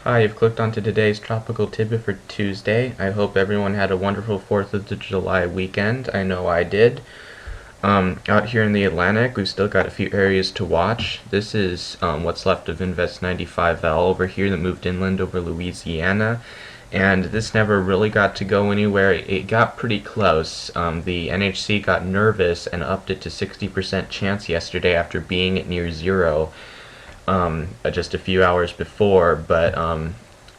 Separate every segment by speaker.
Speaker 1: Hi, you've clicked onto today's tropical tidbit for Tuesday. I hope everyone had a wonderful 4th of July weekend. I know I did. Out here in the Atlantic, we've still got a few areas to watch. This is what's left of Invest 95L over here that moved inland over Louisiana. And this never really got to go anywhere. It got pretty close. The NHC got nervous and upped it to 60% chance yesterday after being at near zero. Just a few hours before, but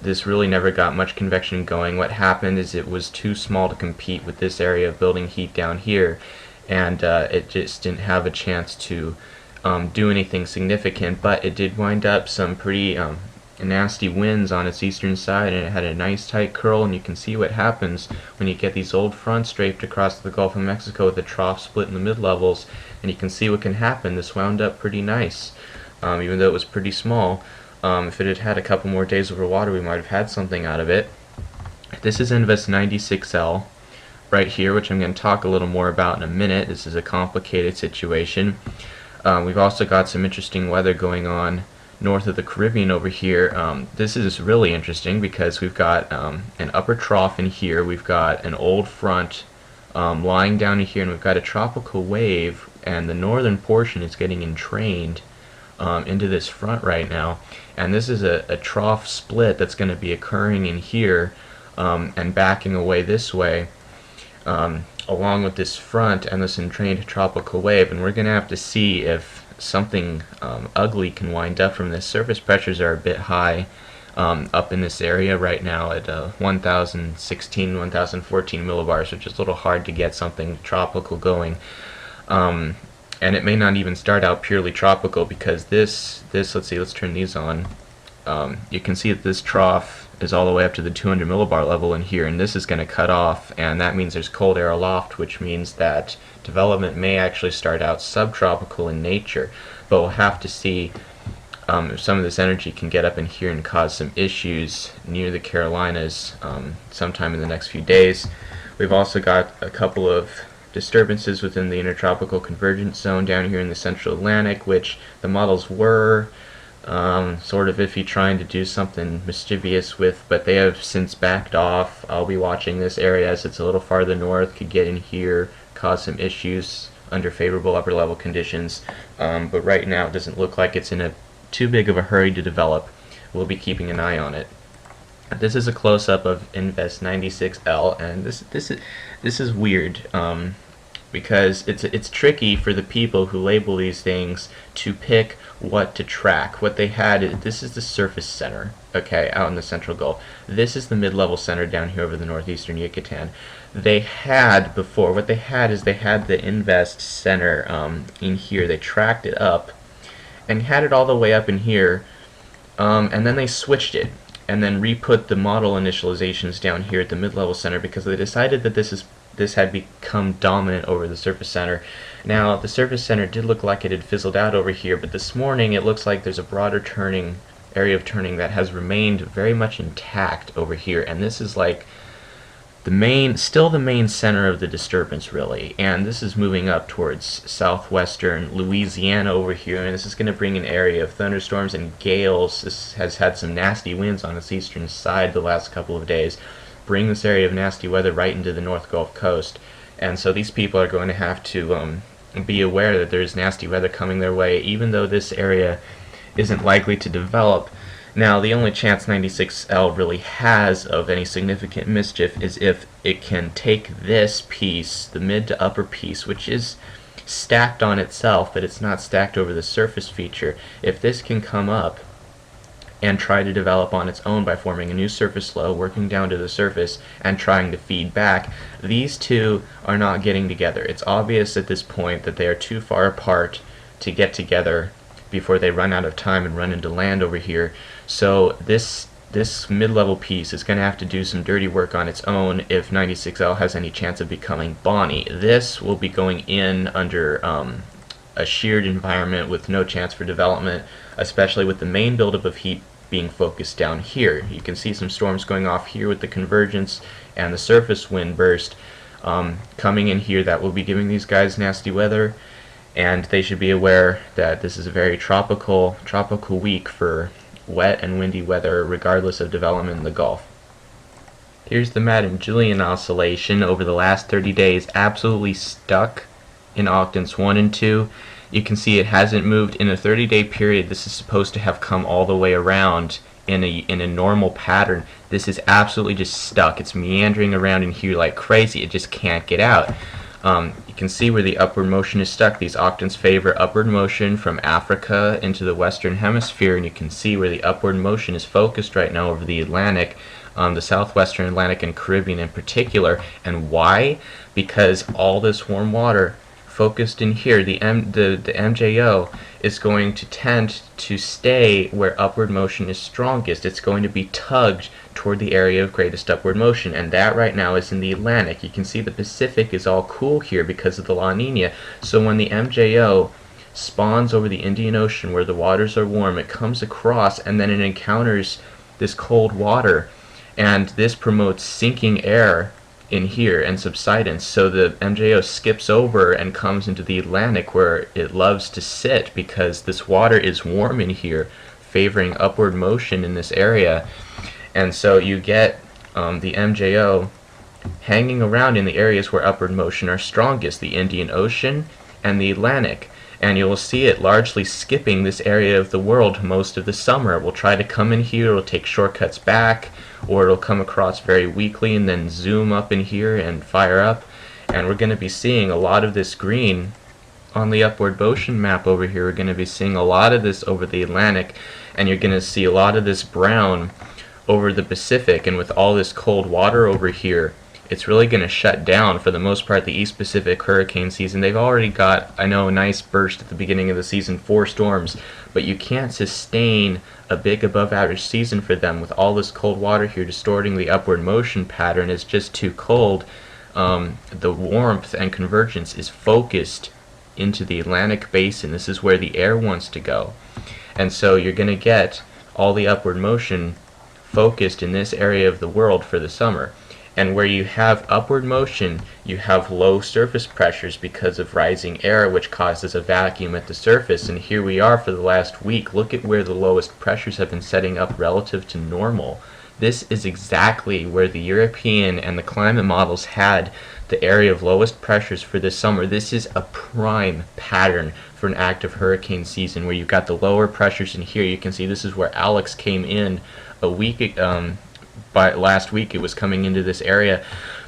Speaker 1: this really never got much convection going. What happened is it was too small to compete with this area of building heat down here, and it just didn't have a chance to do anything significant, but it did wind up some pretty nasty winds on its eastern side, and it had a nice tight curl, and you can see what happens when you get these old fronts draped across the Gulf of Mexico with a trough split in the mid-levels, and you can see what can happen. This wound up pretty nice. Even though it was pretty small. If it had had a couple more days over water, we might have had something out of it. This is Invest 96L right here, which I'm going to talk a little more about in a minute. This is a complicated situation. We've also got some interesting weather going on north of the Caribbean over here. This is really interesting because we've got an upper trough in here. We've got an old front lying down in here, and we've got a tropical wave, and the northern portion is getting entrained into this front right now, and this is a trough split that's going to be occurring in here and backing away this way along with this front and this entrained tropical wave, and we're going to have to see if something ugly can wind up from this. Surface pressures are a bit high up in this area right now at 1016, 1014 millibars, which is a little hard to get something tropical going. And it may not even start out purely tropical, because this let's turn these on. You can see that this trough is all the way up to the 200 millibar level in here, and this is going to cut off, and that means there's cold air aloft, which means that development may actually start out subtropical in nature. But we'll have to see if some of this energy can get up in here and cause some issues near the Carolinas sometime in the next few days. We've also got a couple of disturbances within the intertropical convergence zone down here in the central Atlantic, which the models were sort of iffy trying to do something mischievous with, but they have since backed off. I'll be watching this area as it's a little farther north, could get in here, cause some issues under favorable upper level conditions, but right now it doesn't look like it's in a too big of a hurry to develop. We'll be keeping an eye on it. This is a close-up of Invest 96L, and this is weird because it's tricky for the people who label these things to pick what to track. What they had, this is the surface center, okay, out in the central Gulf. This is the mid-level center down here over the northeastern Yucatan. They had before, what they had is they had the Invest center in here. They tracked it up and had it all the way up in here, and then they switched it and then re-put the model initializations down here at the mid-level center because they decided that this had become dominant over the surface center. Now, the surface center did look like it had fizzled out over here, but this morning it looks like there's a broader area of turning that has remained very much intact over here, and this is like still the main center of the disturbance, really. And this is moving up towards southwestern Louisiana over here, and this is going to bring an area of thunderstorms and gales. This has had some nasty winds on its eastern side the last couple of days. Bring this area of nasty weather right into the North Gulf Coast, and so these people are going to have to be aware that there's nasty weather coming their way, even though this area isn't likely to develop. Now, the only chance 96L really has of any significant mischief is if it can take this piece, the mid to upper piece, which is stacked on itself, but it's not stacked over the surface feature. If this can come up and try to develop on its own by forming a new surface low, working down to the surface, and trying to feed back, these two are not getting together. It's obvious at this point that they are too far apart to get together before they run out of time and run into land over here. So this mid-level piece is going to have to do some dirty work on its own if 96L has any chance of becoming Bonnie. This will be going in under a sheared environment with no chance for development, especially with the main buildup of heat being focused down here. You can see some storms going off here with the convergence and the surface wind burst coming in here that will be giving these guys nasty weather, and they should be aware that this is a very tropical week for wet and windy weather regardless of development in the Gulf. Here's the Madam Julian oscillation over the last 30 days, absolutely stuck in octants 1 and 2. You can see it hasn't moved in a 30-day period. This is supposed to have come all the way around in a normal pattern. This is absolutely just stuck. It's meandering around in here like crazy. It just can't get out. You can see where the upward motion is stuck. These octants favor upward motion from Africa into the western hemisphere, and you can see where the upward motion is focused right now over the Atlantic, the southwestern Atlantic and Caribbean in particular. And why? Because all this warm water focused in here, the MJO is going to tend to stay where upward motion is strongest. It's going to be tugged toward the area of greatest upward motion, and that right now is in the Atlantic. You can see the Pacific is all cool here because of the La Nina. So when the MJO spawns over the Indian Ocean where the waters are warm, it comes across and then it encounters this cold water, and this promotes sinking air in here and subsidence. So the MJO skips over and comes into the Atlantic where it loves to sit because this water is warm in here, favoring upward motion in this area. And so you get the MJO hanging around in the areas where upward motion are strongest, the Indian Ocean and the Atlantic. And you will see it largely skipping this area of the world most of the summer. It will try to come in here, it will take shortcuts back, or it'll come across very weakly and then zoom up in here and fire up. And we're going to be seeing a lot of this green on the upward motion map over here. We're going to be seeing a lot of this over the Atlantic, and you're going to see a lot of this brown over the Pacific. And with all this cold water over here, it's really going to shut down, for the most part, the East Pacific hurricane season. They've already got, I know, a nice burst at the beginning of the season, 4 storms, but you can't sustain a big above average season for them with all this cold water here distorting the upward motion pattern. It's just too cold. The warmth and convergence is focused into the Atlantic basin. This is where the air wants to go. And so you're going to get all the upward motion focused in this area of the world for the summer. And where you have upward motion, you have low surface pressures because of rising air, which causes a vacuum at the surface. And here we are for the last week. Look at where the lowest pressures have been setting up relative to normal. This is exactly where the European and the climate models had the area of lowest pressures for this summer. This is a prime pattern for an active hurricane season, where you've got the lower pressures in here. You can see this is where Alex came in a week by last week. It was coming into this area,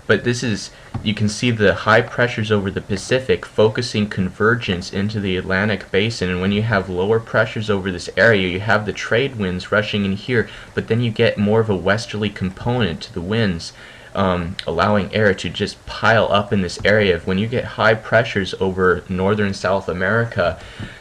Speaker 1: but this is, you can see the high pressures over the Pacific focusing convergence into the Atlantic basin. And when you have lower pressures over this area, you have the trade winds rushing in here, but then you get more of a westerly component to the winds, allowing air to just pile up in this area. When you get high pressures over northern South America,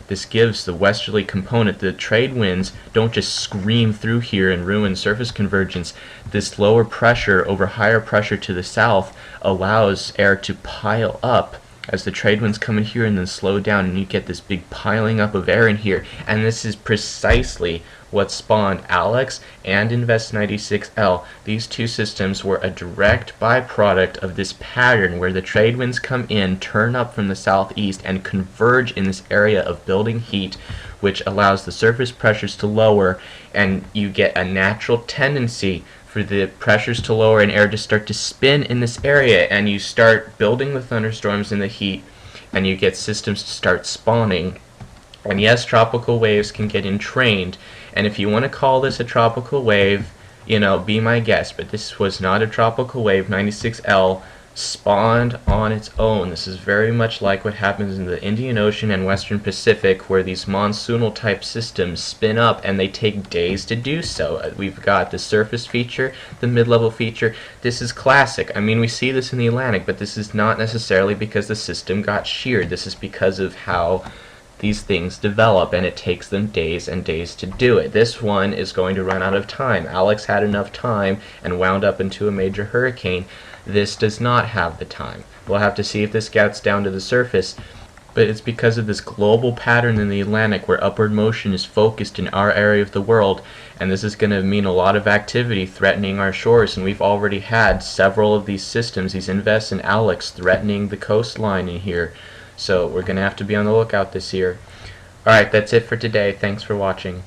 Speaker 1: this gives the westerly component. The trade winds don't just scream through here and ruin surface convergence. This lower pressure over higher pressure to the south allows air to pile up as the trade winds come in here and then slow down, and you get this big piling up of air in here. And this is precisely what spawned Alex and Invest 96L. These two systems were a direct byproduct of this pattern where the trade winds come in, turn up from the southeast, and converge in this area of building heat, which allows the surface pressures to lower, and you get a natural tendency for the pressures to lower and air to start to spin in this area, and you start building the thunderstorms in the heat, and you get systems to start spawning. And yes, tropical waves can get entrained, and if you want to call this a tropical wave, you know, be my guest, but this was not a tropical wave. 96L spawned on its own. This is very much like what happens in the Indian Ocean and Western Pacific, where these monsoonal type systems spin up and they take days to do so. We've got the surface feature, the mid-level feature. This is classic. I mean, we see this in the Atlantic, but this is not necessarily because the system got sheared. This is because of how these things develop, and it takes them days and days to do it. This one is going to run out of time. Alex had enough time and wound up into a major hurricane. This does not have the time. We'll have to see if this gets down to the surface, but it's because of this global pattern in the Atlantic where upward motion is focused in our area of the world, and this is going to mean a lot of activity threatening our shores. And we've already had several of these systems, these Invest and Alex, threatening the coastline in here. So we're going to have to be on the lookout this year. Alright, that's it for today. Thanks for watching.